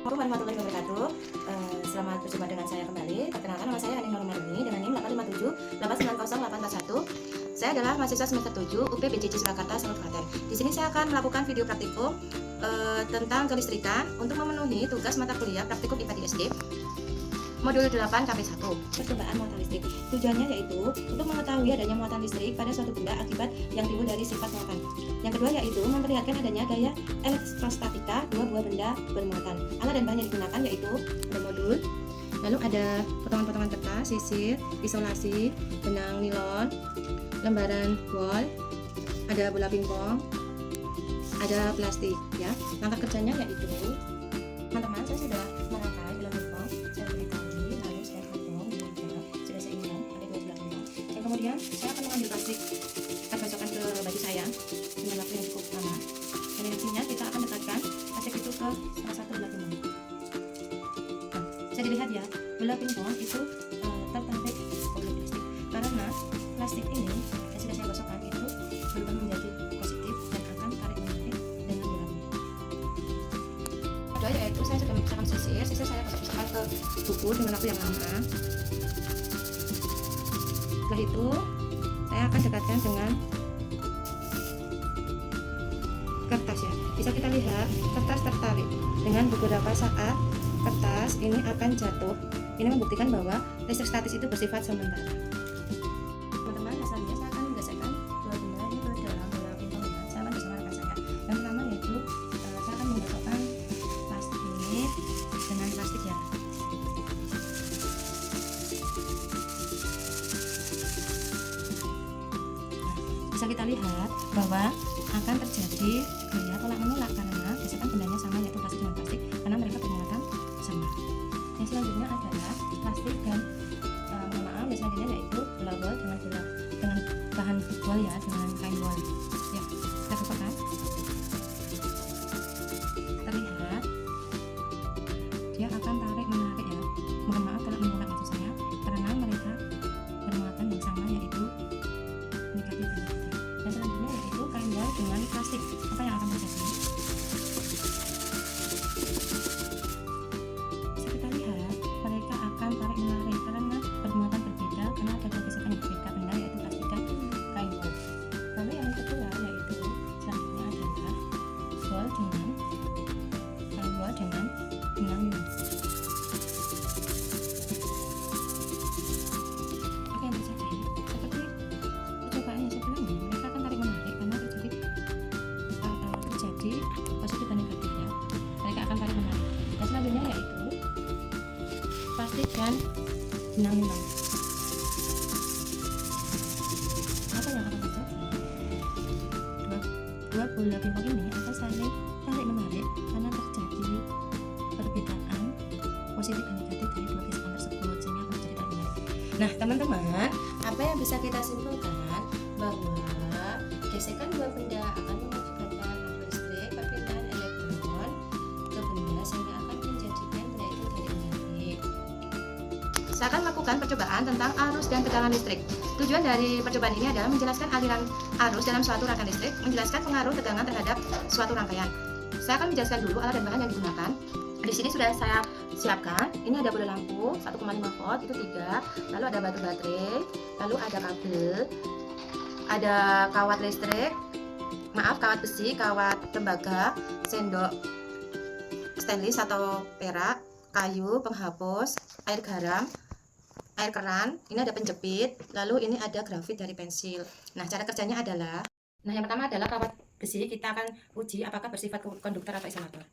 Assalamualaikum warahmatullahi wabarakatuh. Selamat berjumpa dengan saya kembali. Perkenalkan, nama saya Aning Normarini dengan NIM 857 890 841. Saya adalah mahasiswa semester 7 UP BJJ Surakarta, Solo, Klaten. Di sini saya akan melakukan video praktikum tentang kelistrikan untuk memenuhi tugas mata kuliah praktikum IPA di SD Modul 8 KP1, percobaan muatan listrik. Tujuannya yaitu untuk mengetahui adanya muatan listrik pada suatu benda akibat yang timbul dari sifat muatan. Yang kedua yaitu memperlihatkan adanya gaya elektrostatika dua buah benda bermuatan. Alat dan bahan yang digunakan yaitu ada modul, lalu ada potongan-potongan kertas, sisir, isolasi, benang nilon, lembaran wol, ada bola pingpong, ada plastik ya. Langkah kerjanya yaitu teman-teman, saya sudah merangkai bola pingpong, saya beri tali, lalu saya potong juga, sudah saya ikat ada dua bola pingpong. Dan kemudian saya akan mengambil plastik tergosokkan ke baju saya dengan waktu yang cukup lama. Dan reaksinya kita akan dekatkan plastik itu ke salah satu bola pingpong. Nah, bisa dilihat ya, bola pingpong itu tertarik oleh plastik karena plastik ini yang sudah saya gosokkan itu berubah menjadi positif dan akan tarik menarik dengan bola pingpong. Kedua yaitu saya sudah memisahkan sisir saya gosokkan ke buku dengan waktu yang lama. Setelah itu saya akan dekatkan dengan kertas ya. Bisa kita lihat kertas tertarik. Dengan beberapa saat kertas ini akan jatuh. Ini membuktikan bahwa listrik statis itu bersifat sementara. Teman-teman, hasilnya saya akan menggesekkan dua benda ini ke dalam bola pingpongnya. Saya akan bersama rekan saya. Yang pertama yaitu saya akan menggosokkan plastik ini dengan plastik ya. Bisa kita lihat bahwa akan terjadi gaya tolak menolak karena gesekan bendanya sama, yaitu plastik dengan plastik, karena mereka bermuatan sama. Yang selanjutnya adalah plastik dan yang selanjutnya yaitu bola wol dengan bahan wol ya, dengan kain wol ya. Kita gosokkan, terlihat dia akan tarik menarik ya. Mohon maaf kalau menolak maksud saya, karena mereka bermuatan yang sama, yaitu negatif dan positif. Dan selanjutnya yaitu kain wol dengan plastik. Apa yang akan terjadi? Bisa kita lihat mereka akan tarik menarik karena bermuatan berbeda, karena ada dua gesekan yang berbeda benda, yaitu plastik dan kain wol. Lalu yang kedua yaitu selanjutnya adalah wol dengan kain wol dengan benang nilon. Oke, yang terjadi seperti percobaan yang sebelumnya, mereka akan tarik menarik karena terjadi positif dan negatif ya. Mereka akan tarik menarik. Dan selanjutnya yaitu plastik dan benang nilon. Apa yang akan terjadi? Dua bola pingpong ini akan saling tarik menarik karena terjadi perbedaan positif dan negatif dari dua gesekan tersebut, sehingga akan terjadi tarik menarik. Nah teman-teman, apa yang bisa kita simpulkan bahwa gesekan dua benda akan mengakibatkan arus listrik perpindahan elektron ke benda, sehingga akan menjadikan benda itu tarik menarik. Saya akan melakukan percobaan tentang arus dan tegangan listrik. Tujuan dari percobaan ini adalah menjelaskan aliran arus dalam suatu rangkaian listrik, menjelaskan pengaruh tegangan terhadap suatu rangkaian. Saya akan menjelaskan dulu alat dan bahan yang digunakan. Di sini sudah saya siapkan. Ini ada bola lampu 1,5 volt itu 3, lalu ada batu baterai, lalu ada kabel, ada kawat listrik, kawat besi, kawat tembaga, sendok stainless atau perak, kayu, penghapus, air garam, air keran, ini ada penjepit, lalu ini ada grafit dari pensil. Nah, cara kerjanya adalah, yang pertama adalah kawat besi, kita akan uji apakah bersifat konduktor atau isolator.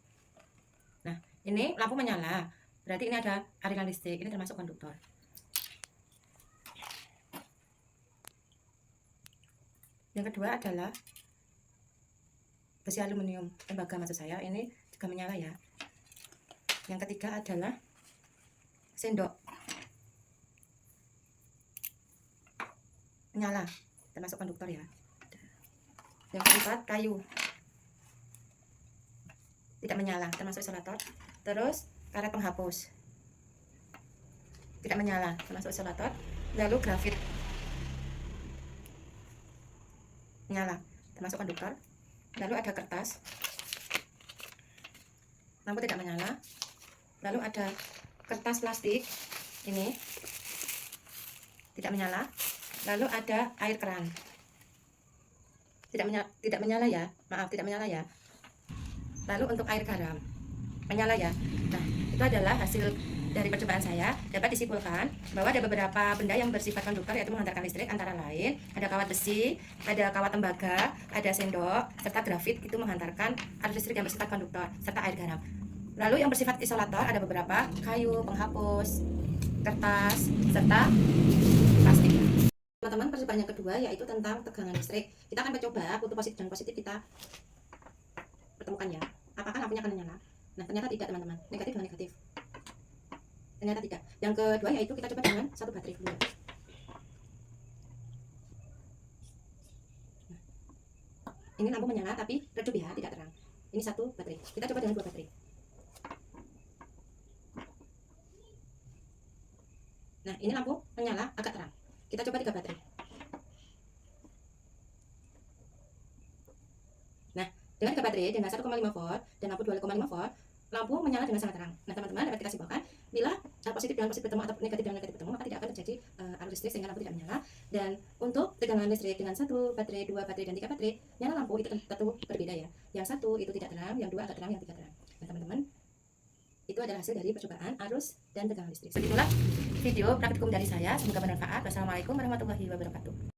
Nah, ini lampu menyala, berarti ini ada aliran listrik, ini termasuk konduktor. Yang kedua adalah besi aluminium, tembaga maksud saya, ini juga menyala ya. Yang ketiga adalah sendok, menyala, termasuk konduktor ya. Yang keempat kayu, tidak menyala, termasuk isolator. Terus karet penghapus, tidak menyala, termasuk isolator. Lalu grafit, menyala, termasuk konduktor. Lalu ada kertas, lampu tidak menyala, Lalu ada kertas plastik ini tidak menyala. Lalu ada air keran tidak menyala ya, maaf, tidak menyala ya. Lalu untuk air garam menyala ya. Nah, itu adalah hasil dari percobaan saya. Dapat disimpulkan bahwa ada beberapa benda yang bersifat konduktor, yaitu menghantarkan listrik, antara lain ada kawat besi, ada kawat tembaga, ada sendok, serta grafit itu menghantarkan arus listrik yang bersifat konduktor, serta air garam. Lalu yang bersifat isolator ada beberapa: kayu, penghapus, kertas, serta plastik. Teman-teman, percobaan yang kedua yaitu tentang tegangan listrik. Kita akan mencoba kutub positif dan positif kita pertemukan ya. Apakah lampunya akan menyala? Nah, ternyata tidak teman-teman, negatif dengan negatif. Ternyata tidak. Yang kedua yaitu kita coba dengan satu baterai dulu. Nah, ini lampu menyala tapi redup ya, tidak terang. Ini satu baterai. Kita coba dengan dua baterai. Nah, ini lampu menyala agak terang. Kita coba tiga baterai. Nah, dengan tiga baterai dengan 1,5 volt dan lampu 2,5 volt, lampu menyala dengan sangat terang. Nah, teman-teman, dapat kita simpulkan bila positif dengan positif bertemu atau negatif dengan negatif bertemu, maka tidak akan terjadi arus listrik sehingga lampu tidak menyala. Dan untuk tegangan listrik dengan satu baterai, dua baterai, dan tiga baterai, nyala lampu itu tentu berbeda ya. Yang satu itu tidak terang, yang dua agak terang, yang tiga terang. Nah, teman-teman, itu adalah hasil dari percobaan arus dan tegangan listrik. Begitulah video praktikum dari saya. Semoga bermanfaat. Wassalamualaikum warahmatullahi wabarakatuh.